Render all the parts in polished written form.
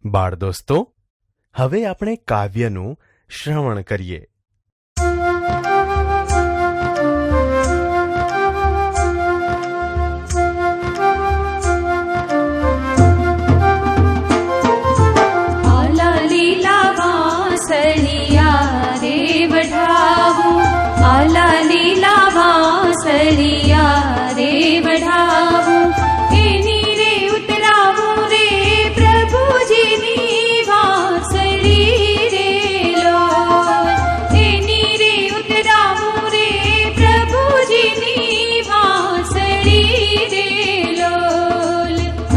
બાળ દોસ્તો, હવે આપણે કાવ્યનું શ્રવણ કરીએ. આલા લીલા વાંસળિયા રે વઢાવું, એની રે ઉતરાવું રે પ્રભુજીની વાંસળી રે લોલ, એની રે ઉતરાવું રે પ્રભુજીની વાંસળી રે લોલ.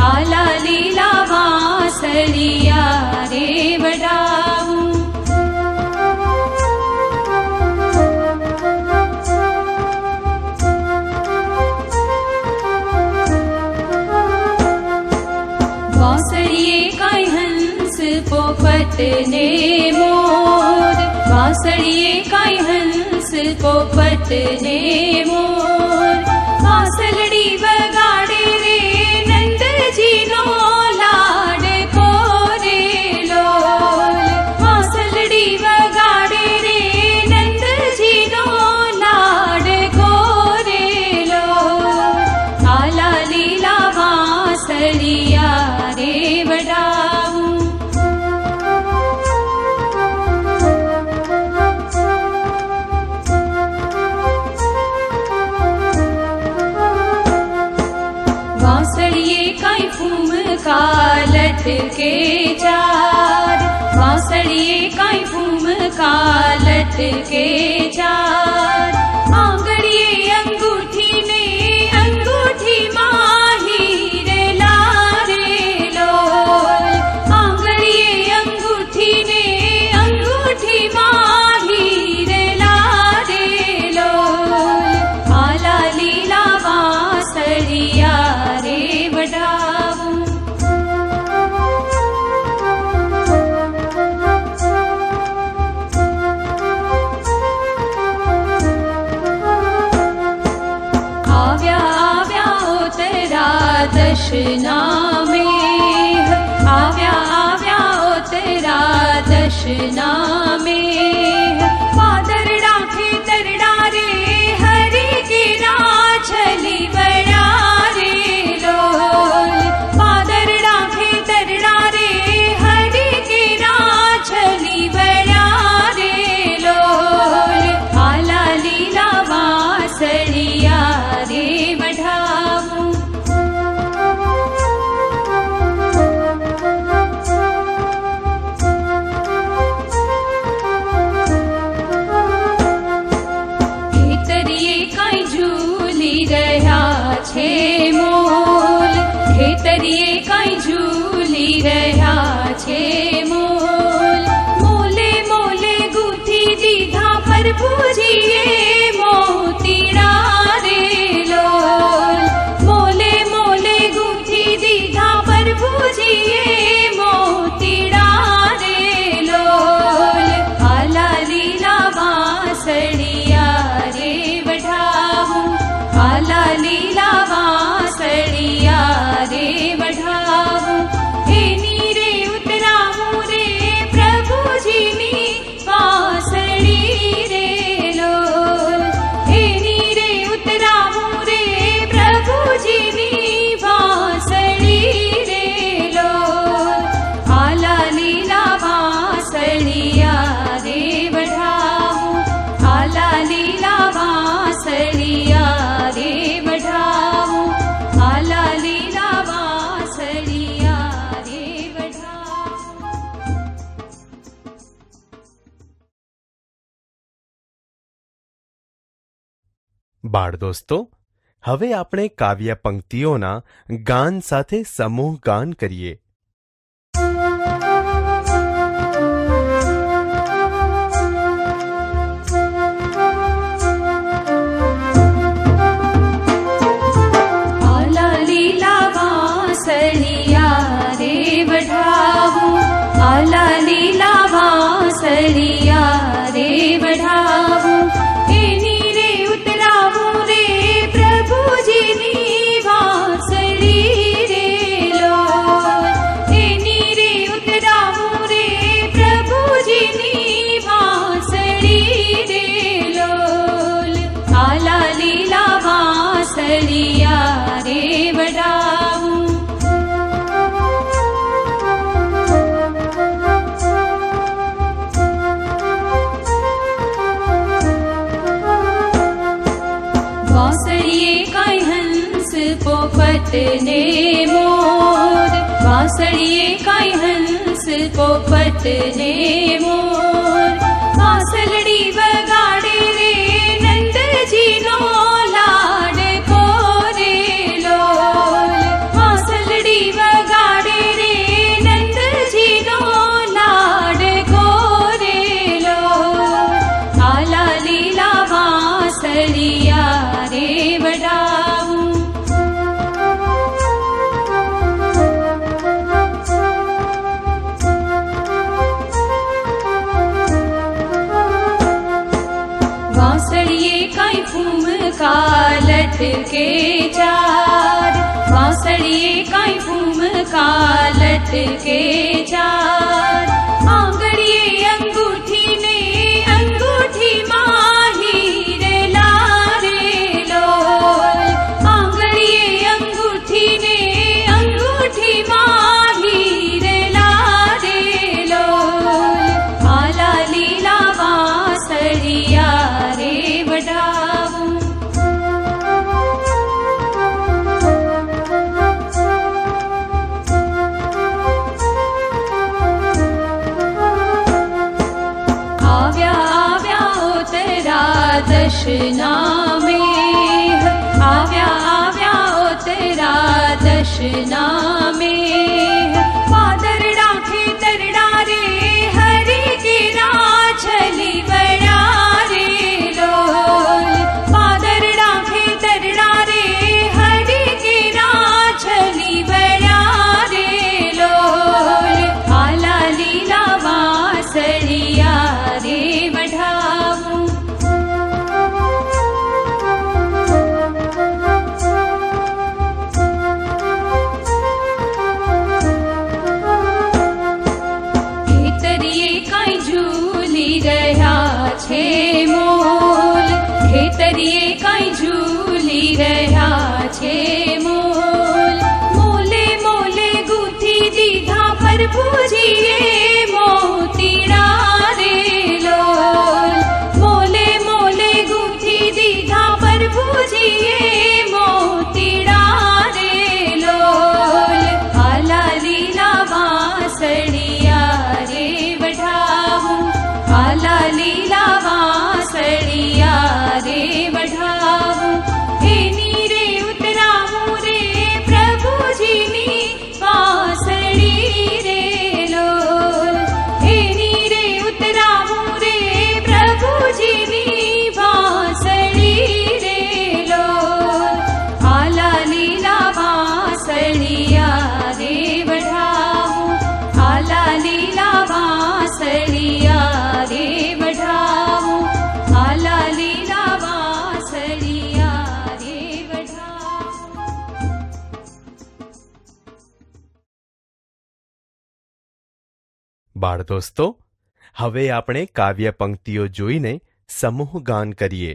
આલા લીલા વાંસળિયા રે વઢાવું. વાંસળીએ કાંઈ હંસ પોપટ ને મોર, વાંસળીએ કાંઈ હંસ પોપટ ને મોર, વાંસળડી વગાડે રે નંદજીનો લાડકો રે લોલ, વાંસળડી વગાડે રે નંદજીનો લાડકો રે લોલ. આલા લીલા વાંસળિયા રે વઢાવું. વાંસળીએ કાંઈ ફૂમકા લટકે ચાર, વાંસળીએ કાંઈ ફૂમકા લટકે ચાર, આંગળીએ અંગૂઠી ને અંગૂઠીમાં હીરેલા રે લોલ, આંગળીએ અંગૂઠી ને અંગૂઠીમાં હીરેલા રે લોલ. આલા લીલા વાંસળિયા રે વઢાવું. આવ્યા આવ્યા ઓતરા દશના મેઘ, આવ્યા આવ્યા ઓતરા દશના મેઘ, પાદરડા ખેતરડા રે હરી કેરા છલી વળ્યા રે લોલ, પાદરડા ખેતરડા રે હરી કેરા છલી વળ્યા રે લોલ. આલા લીલા વાંસળિયા રે વઢાવું. ખેતરીએ કાંઈ ઝૂલી રહ્યા છે મોલ, ખેતરીએ કાંઈ ઝૂલી રહ્યા છે મોલ, મોલે મોલે ગૂંથી દીધા પ્રભુજીએ મોતીડા રે લોલ, મોલે મોલે ગૂંથી દીધા પ્રભુજીએ મોતીડા રે લોલ. આલા લીલા વાંસળિયા રે વઢાવું, આલા લીલા વાંસળિયા રે વઢાવું, એની રે ઉતરાવું રે પ્રભુજીની વાંસળી રે લોલ, એની રે ઉતરાવું રે પ્રભુજીની વાંસળી રે લોલ. આલા લીલા વાંસળિયા રે વઢાવું, આલા લીલા વાંસળિયા રે વઢાવું, આલા લીલા વાંસળિયા રે વઢાવું. બાળ દોસ્તો, હવે આપણે કાવ્ય પંક્તિઓના ગાન સાથે સમૂહ ગાન કરીએ. આલા લીલા વાંસળિયા રે વઢાવું, આલા લીલા વાંસળિયા રે વઢાવું, એની રે ઉતરાવું રે પ્રભુજીની વાંસળી રે લોલ, એની રે ઉતરાવું વાંસળીએ કાંઈ હંસ પોપટ ને મોર વાંસલડી વગાડે રે નંદજીનો લાડકો રે લોલ વાંસલડી વગાડે રે નંદજીનો લાડકો રે લોલ આલા લીલા વાંસળિયા રે વડાવું વાંસળીએ કાંઈ ફૂમકા લટકે ચાર વાંસળીએ કાંઈ ફૂમકા લટકે ચાર આંગળીએ અંગૂઠી ને અંગૂઠીમાં હીરે લારે લોલ આંગળીએ અંગૂઠી ને અંગૂઠીમાં હીરે લારે લોલ આલા લીલા વાંસળિયા રે વડાવું આવ્યા આવ્યા ઓતરા દશના મેહ આવ્યા આવ્યા ઓતરા દશના મેહ પાદરડા ખેતરડા રે હરી કેરા છલી વડા રે લોલ પાદરડા ખેતરડા રે હરી કેરા છલી વડા રે લોલ આલા લીલા વાંસળિયા રે વઢાવું ખેતરીએ કાંઈ ઝૂલી રહ્યા છે મોલ ખેતરીએ કાંઈ ઝૂલી રહ્યા છે મોલ મોલે મોલે ગૂંથી દીધા પ્રભુજીએ મોતીડા રે લોલ મોલે મોલે ગૂંથી દીધા પ્રભુજીએ મોતીડા રે લોલ આલા લીલા વાંસળિયા રે વઢાવું આલા લીલા વાંસળિયા રે વઢાવું એની રે ઉતરાવું રે પ્રભુજીની વાંસળી રે લોલ એની રે ઉતરાવું રે પ્રભુજીની વાંસળી રે લોલ આલા લીલા વાંસળિયા રે વઢાવું આલા લીલા વાંસળિયા રે વઢાવું આલા લીલા વાંસળિયા રે વઢાવું બાળ દોસ્તો, હવે આપણે કાવ્ય પંક્તિઓ જોઈને સમૂહ ગાન કરીએ.